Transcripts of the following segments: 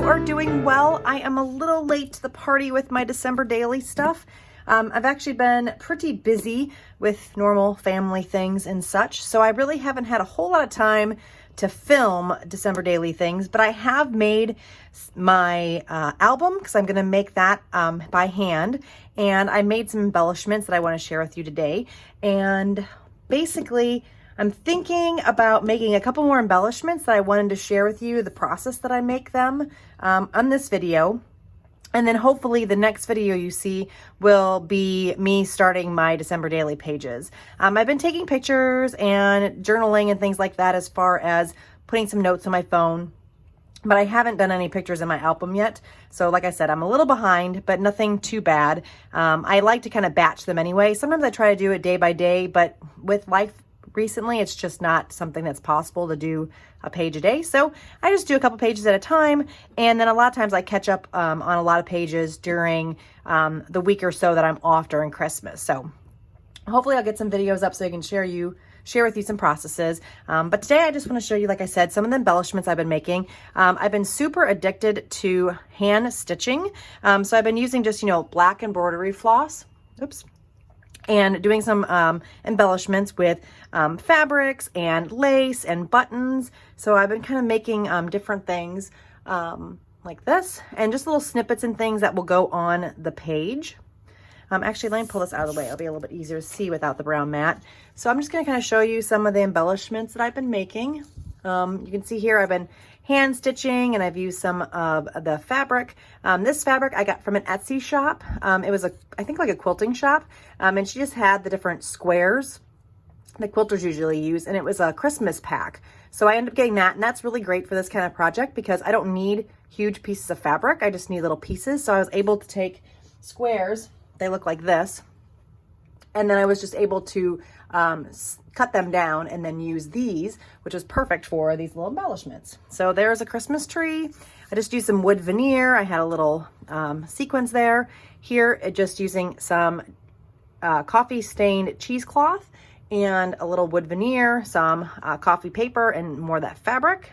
are doing well. I am a little late to the party with my December daily stuff. I've actually been pretty busy with normal family things and such, so I really haven't had a whole lot of time to film December daily things, but I have made my album because I'm going to make that by hand, and I made some embellishments that I want to share with you today. And basically, I'm thinking about making a couple more embellishments that I wanted to share with you, the process that I make them on this video. And then hopefully the next video you see will be me starting my December daily pages. I've been taking pictures and journaling and things like that as far as putting some notes on my phone, but I haven't done any pictures in my album yet. So like I said, I'm a little behind, but nothing too bad. I like to kind of batch them anyway. Sometimes I try to do it day by day, but with life recently, it's just not something that's possible to do a page a day. So I just do a couple pages at a time. And then a lot of times I catch up on a lot of pages during the week or so that I'm off during Christmas. So hopefully I'll get some videos up so I can share with you some processes. But today I just want to show you, like I said, some of the embellishments I've been making. I've been super addicted to hand stitching. So I've been using just, black embroidery floss. Oops. And doing some embellishments with fabrics and lace and buttons. So I've been kind of making different things like this, and just little snippets and things that will go on the page. Actually, let me pull this out of the way. It'll be a little bit easier to see without the brown mat. So I'm just going to kind of show you some of the embellishments that I've been making. You can see here I've been hand stitching, and I've used some of the fabric. This fabric I got from an Etsy shop. It was I think like a quilting shop, and she just had the different squares that quilters usually use, and it was a Christmas pack. So I ended up getting that, and that's really great for this kind of project because I don't need huge pieces of fabric. I just need little pieces. So I was able to take squares, they look like this, and then I was just able to cut them down and then use these, which is perfect for these little embellishments. So there's a Christmas tree. I just used some wood veneer. I had a little sequins there. Here, just using some coffee stained cheesecloth and a little wood veneer, some coffee paper, and more of that fabric.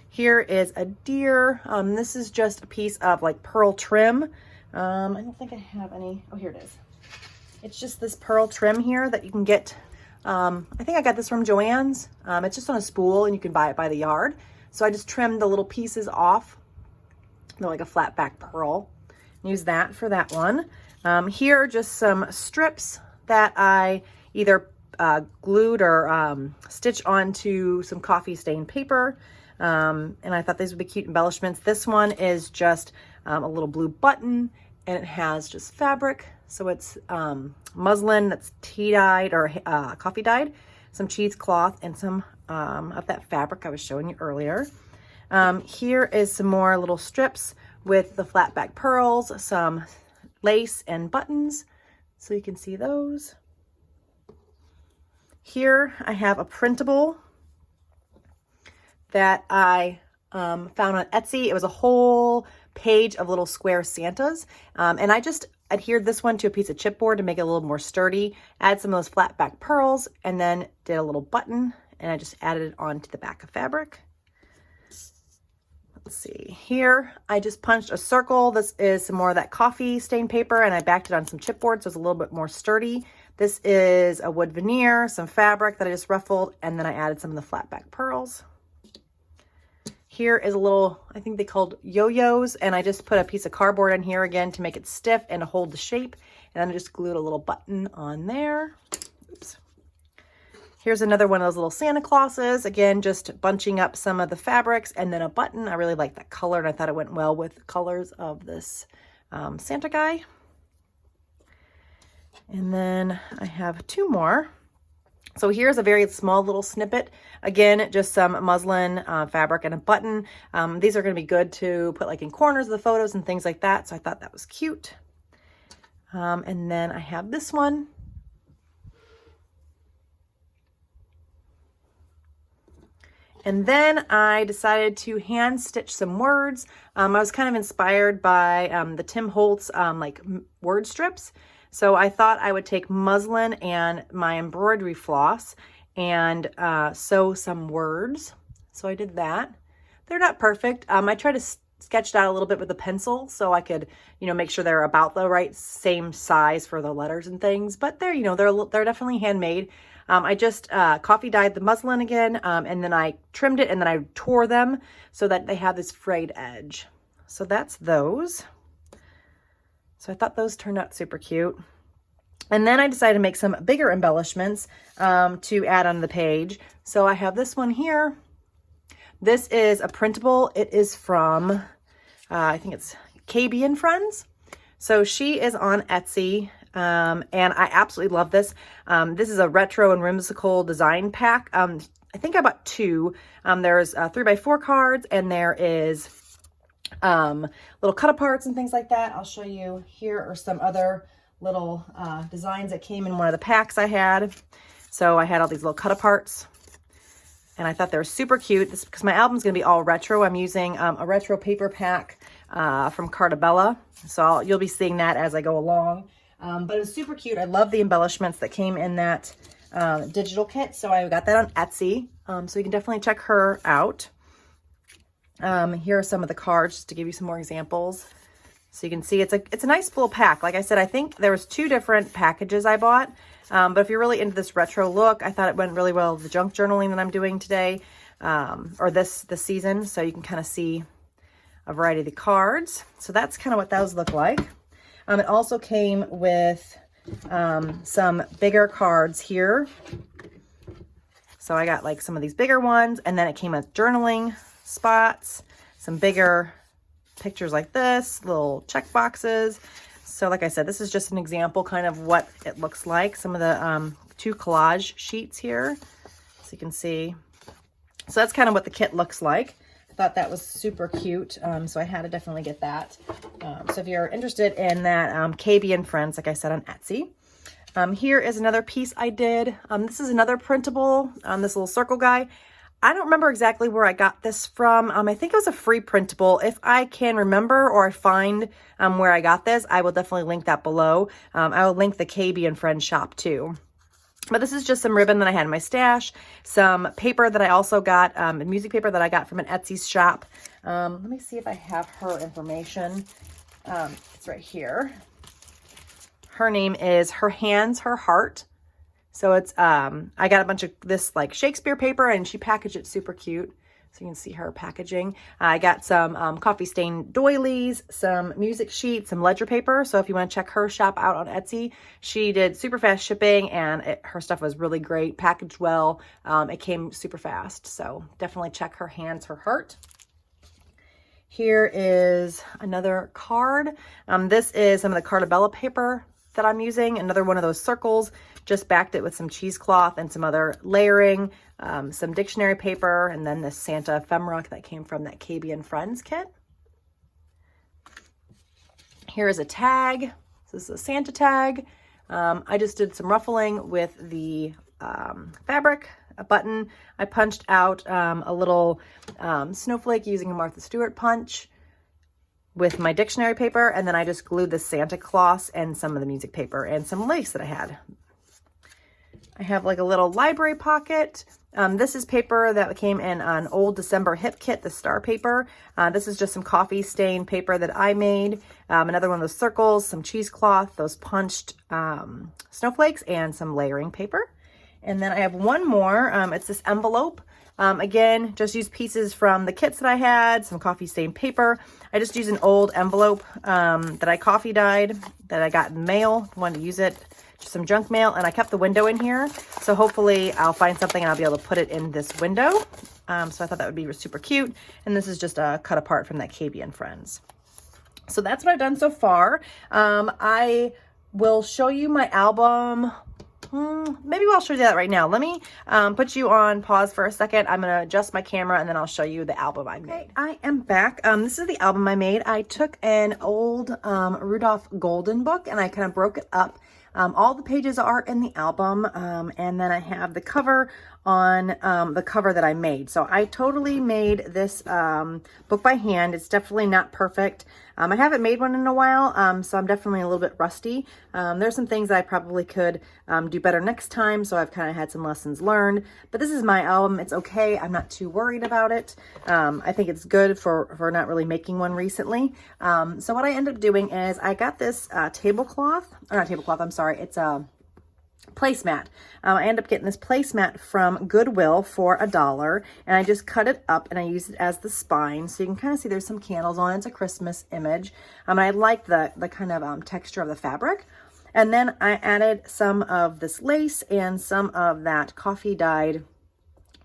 Here is a deer. This is just a piece of like pearl trim. I don't think I have any. Oh, here it is. It's just this pearl trim here that you can get. I think I got this from Joann's. It's just on a spool, and you can buy it by the yard. So I just trimmed the little pieces off. They're like a flat back pearl. Use that for that one. Here are just some strips that I either glued or stitched onto some coffee stained paper. And I thought these would be cute embellishments. This one is just a little blue button, and it has just fabric. So it's muslin that's tea dyed or coffee dyed, some cheesecloth, and some of that fabric I was showing you earlier. Here is some more little strips with the flat back pearls, some lace and buttons, so you can see those. Here I have a printable that I found on Etsy. It was a whole page of little square Santas, and I just adhered this one to a piece of chipboard to make it a little more sturdy, add some of those flat back pearls, and then did a little button, and I just added it onto the back of fabric. Let's see, here I just punched a circle. This is some more of that coffee stained paper, and I backed it on some chipboard so it's a little bit more sturdy. This is a wood veneer, some fabric that I just ruffled, and then I added some of the flat back pearls. Here is a little, I think they called yo-yos, and I just put a piece of cardboard in here again to make it stiff and to hold the shape, and then I just glued a little button on there. Oops. Here's another one of those little Santa Clauses, again just bunching up some of the fabrics and then a button. I really like that color, and I thought it went well with the colors of this Santa guy. And then I have two more. So here's a very small little snippet. Again, just some muslin fabric and a button. These are going to be good to put like in corners of the photos and things like that. So I thought that was cute. And then I have this one. And then I decided to hand stitch some words. I was kind of inspired by the Tim Holtz like word strips. So I thought I would take muslin and my embroidery floss and sew some words. So I did that. They're not perfect. I try to sketched out a little bit with a pencil so I could, make sure they're about the right same size for the letters and things. But they're, they're definitely handmade. I just coffee dyed the muslin again, and then I trimmed it and then I tore them so that they have this frayed edge. So that's those. So I thought those turned out super cute. And then I decided to make some bigger embellishments to add on the page. So I have this one here. This is a printable. It is from, I think it's KB and Friends. So she is on Etsy, and I absolutely love this. This is a retro and whimsical design pack. I think I bought two. There's 3x4 cards, and there is little cut aparts and things like that. I'll show you. Here are some other little designs that came in one of the packs I had. So I had all these little cut aparts, and I thought they were super cute. This because my album's going to be all retro. I'm using a retro paper pack from Cartabella. So you'll be seeing that as I go along. But it was super cute. I love the embellishments that came in that digital kit. So I got that on Etsy. So you can definitely check her out. Here are some of the cards just to give you some more examples. So you can see it's a nice little pack. Like I said, I think there was 2 different packages I bought. But if you're really into this retro look, I thought it went really well with the junk journaling that I'm doing today, or this season. So you can kind of see a variety of the cards. So that's kind of what those look like. It also came with some bigger cards here. So I got like some of these bigger ones, and then it came with journaling spots, some bigger pictures like this, little check boxes. So like I said, this is just an example kind of what it looks like. Some of the 2 collage sheets here, so you can see. So that's kind of what the kit looks like. I thought that was super cute, so I had to definitely get that. So if you're interested in that, KB and Friends, like I said, on Etsy. Here is another piece I did. This is another printable, this little circle guy. I don't remember exactly where I got this from. I think it was a free printable. If I can remember or I find where I got this, I will definitely link that below. I will link the KB and Friends shop too. But this is just some ribbon that I had in my stash, some paper that I also got, music paper that I got from an Etsy shop. Let me see if I have her information. It's right here. Her name is Her Hands, Her Heart. So it's, I got a bunch of this like Shakespeare paper, and she packaged it super cute. So you can see her packaging. I got some coffee stain doilies, some music sheets, some ledger paper. So if you want to check her shop out on Etsy, she did super fast shipping, and her stuff was really great, packaged well. It came super fast. So definitely check Her Hands, Her Heart. Here is another card. This is some of the Cartabella paper that I'm using. Another one of those circles. Just backed it with some cheesecloth and some other layering, some dictionary paper, and then this Santa ephemera that came from that KB and Friends kit. Here is a tag. This is a Santa tag. I just did some ruffling with the fabric, a button. I punched out a little snowflake using a Martha Stewart punch with my dictionary paper, and then I just glued the Santa Claus and some of the music paper and some lace that I had. I have like a little library pocket. This is paper that came in an old December hip kit, the star paper. This is just some coffee stain paper that I made. Another one of those circles, some cheesecloth, those punched snowflakes, and some layering paper. And then I have one more. It's this envelope. Again, just used pieces from the kits that I had, some coffee stain paper. I just used an old envelope that I coffee dyed that I got in mail. Wanted to use it. Just some junk mail, and I kept the window in here. So hopefully I'll find something and I'll be able to put it in this window. So I thought that would be super cute. And this is just a cut apart from that KB and Friends. So that's what I've done so far. I will show you my album. Maybe I'll show you that right now. Let me put you on pause for a second. I'm going to adjust my camera, and then I'll show you the album I made. Okay, I am back. This is the album I made. I took an old Rudolph Golden book, and I kind of broke it up. All the pages are in the album, and then I have the cover on the cover that I made. So I totally made this book by hand. It's definitely not perfect. I haven't made one in a while, so I'm definitely a little bit rusty. There's some things I probably could do better next time, so I've kind of had some lessons learned. But this is my album. It's okay. I'm not too worried about it. I think it's good for not really making one recently. So what I ended up doing is I got this tablecloth, or not tablecloth, I'm sorry. It's a placemat. I ended up getting this placemat from Goodwill for $1, and I just cut it up and I used it as the spine, so you can kind of see there's some candles on it. It's a Christmas image. And I like the kind of texture of the fabric. And then I added some of this lace and some of that coffee dyed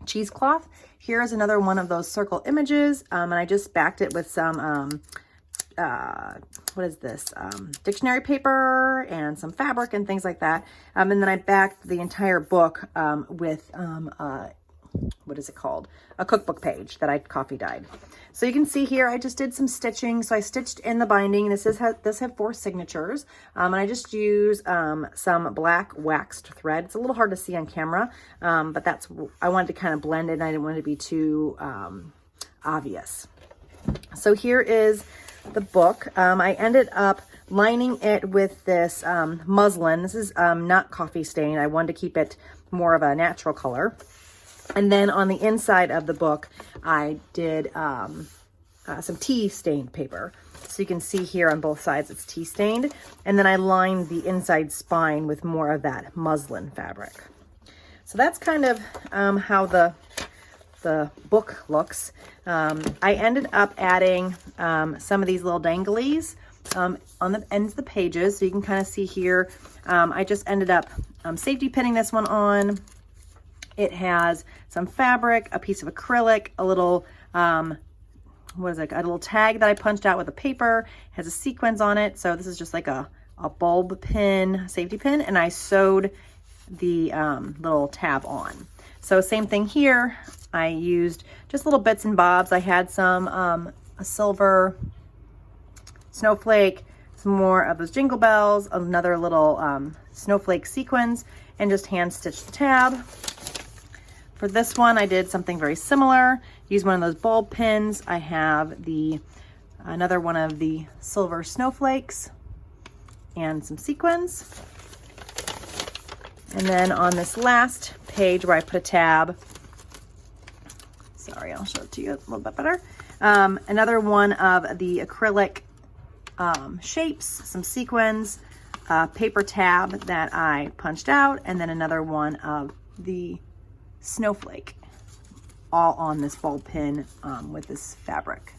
cheesecloth. Here's another one of those circle images, and I just backed it with some what is this, dictionary paper and some fabric and things like that. And then I backed the entire book with what is it called, a cookbook page that I coffee dyed. So you can see here I just did some stitching. So I stitched in the binding. This had 4 signatures, and I just used some black waxed thread. It's a little hard to see on camera, but I wanted to kind of blend it and I didn't want it to be too obvious. So here is the book. I ended up lining it with this muslin. This is not coffee stained. I wanted to keep it more of a natural color. And then on the inside of the book, I did some tea stained paper. So you can see here on both sides, it's tea stained. And then I lined the inside spine with more of that muslin fabric. So that's kind of how the book looks. I ended up adding some of these little danglies on the ends of the pages. So you can kind of see here, I just ended up safety pinning this one on. It has some fabric, a piece of acrylic, a little, what is it? A little tag that I punched out with a paper. It has a sequins on it. So this is just like a bulb pin, safety pin, and I sewed the little tab on. So same thing here. I used just little bits and bobs. I had some a silver snowflake, some more of those jingle bells, another little snowflake sequins, and just hand stitched the tab. For this one, I did something very similar. Used one of those bulb pins. I have another one of the silver snowflakes and some sequins. And then on this last page where I put a tab, sorry, I'll show it to you a little bit better. Another one of the acrylic shapes, some sequins, paper tab that I punched out, and then another one of the snowflake, all on this bulb pin with this fabric.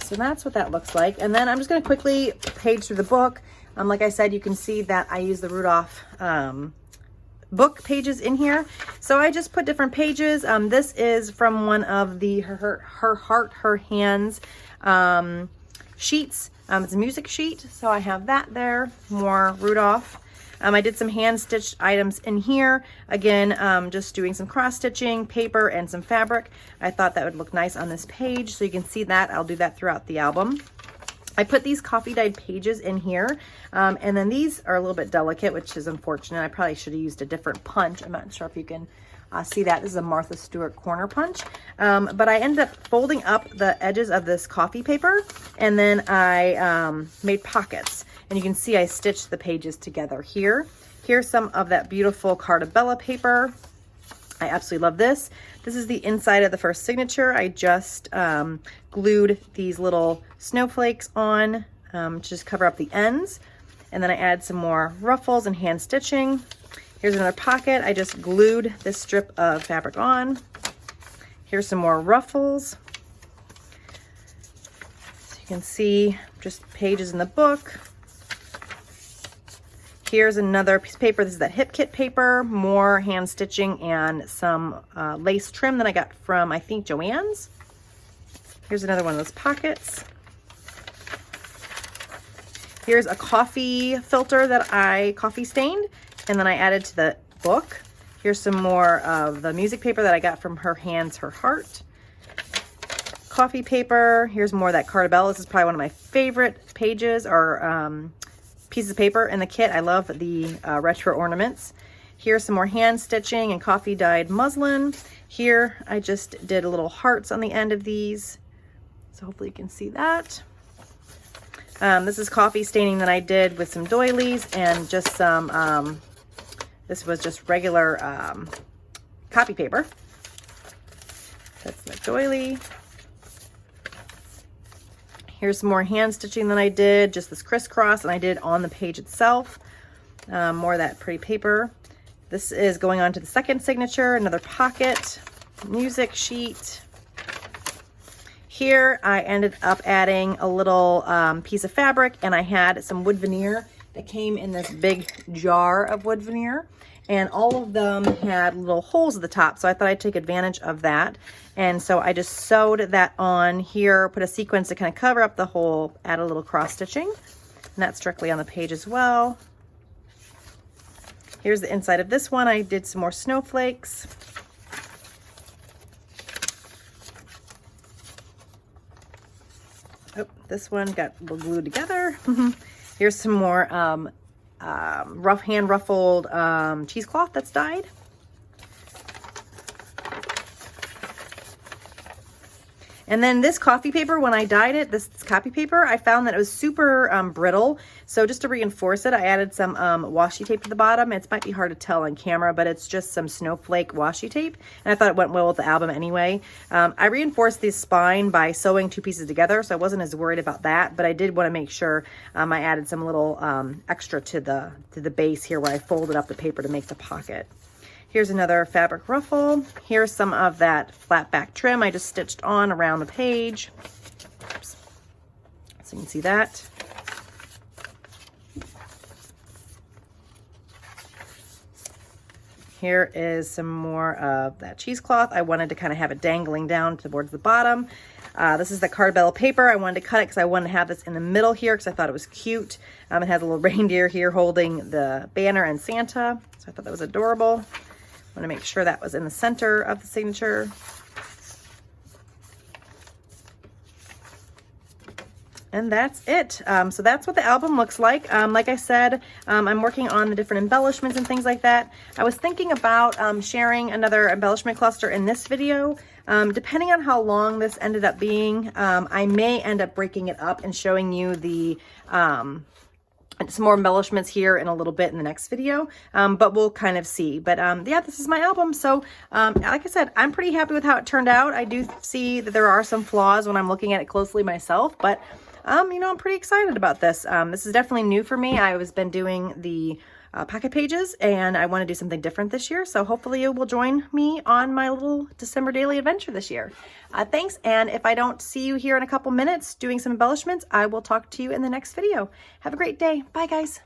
So that's what that looks like. And then I'm just going to quickly page through the book. Like I said, you can see that I use the Rudolph book pages in here. So I just put different pages. This is from one of the Her Heart, Her Hands sheets. It's a music sheet. So I have that there, more Rudolph. I did some hand stitched items in here. Again, just doing some cross stitching, paper, and some fabric. I thought that would look nice on this page. So you can see that. I'll do that throughout the album. I put these coffee dyed pages in here, and then these are a little bit delicate, which is unfortunate. I probably should have used a different punch. I'm not sure if you can see that. This is a Martha Stewart corner punch, but I ended up folding up the edges of this coffee paper, and then I made pockets, and you can see I stitched the pages together here. Here's some of that beautiful Cartabella paper. I absolutely love this. This is the inside of the first signature. I just glued these little snowflakes on to just cover up the ends. And then I add some more ruffles and hand stitching. Here's another pocket. I just glued this strip of fabric on. Here's some more ruffles. So you can see just pages in the book. Here's another piece of paper. This is that hip kit paper, more hand stitching and some lace trim that I got from, I think, Joann's. Here's another one of those pockets. Here's a coffee filter that I coffee stained, and then I added to the book. Here's some more of the music paper that I got from Her Hands, Her Heart. Coffee paper. Here's more of that Cartabella. This is probably one of my favorite pages or pieces of paper in the kit. I love the retro ornaments. Here's some more hand stitching and coffee dyed muslin. Here I just did little hearts on the end of these, so hopefully you can see that. This is coffee staining that I did with some doilies and just some, this was just regular copy paper. That's the doily. Here's some more hand stitching that I did, just this crisscross, and I did on the page itself. More of that pretty paper. This is going on to the second signature, another pocket, music sheet. Here I ended up adding a little piece of fabric, and I had some wood veneer that came in this big jar of wood veneer, and all of them had little holes at the top, so I thought I'd take advantage of that. And so I just sewed that on here, put a sequence to kind of cover up the hole, add a little cross stitching, and that's directly on the page as well. Here's the inside of this one. I did some more snowflakes. Oh, this one got a little glued together. Here's some more hand ruffled cheesecloth that's dyed. And then this coffee paper, when I dyed it, this copy paper, I found that it was super brittle. So just to reinforce it, I added some washi tape to the bottom. It might be hard to tell on camera, but it's just some snowflake washi tape. And I thought it went well with the album anyway. I reinforced the spine by sewing two pieces together, so I wasn't as worried about that. But I did want to make sure I added some little extra to the base here where I folded up the paper to make the pocket. Here's another fabric ruffle. Here's some of that flat back trim I just stitched on around the page. Oops. So you can see that. Here is some more of that cheesecloth. I wanted to kind of have it dangling down towards the bottom. This is the cardbell paper. I wanted to cut it because I wanted to have this in the middle here because I thought it was cute. It has a little reindeer here holding the banner and Santa. So I thought that was adorable. I want to make sure that was in the center of the signature. And that's it. So that's what the album looks like. Like I said, I'm working on the different embellishments and things like that. I was thinking about sharing another embellishment cluster in this video. Depending on how long this ended up being, I may end up breaking it up and showing you the some more embellishments here in a little bit in the next video, but we'll kind of see. But yeah, this is my album. So like I said, I'm pretty happy with how it turned out. I do see that there are some flaws when I'm looking at it closely myself, but you know, I'm pretty excited about this. This is definitely new for me. I've been doing the pocket pages, and I want to do something different this year. So hopefully you will join me on my little December daily adventure this year. Thanks. And if I don't see you here in a couple minutes doing some embellishments, I will talk to you in the next video. Have a great day. Bye, guys.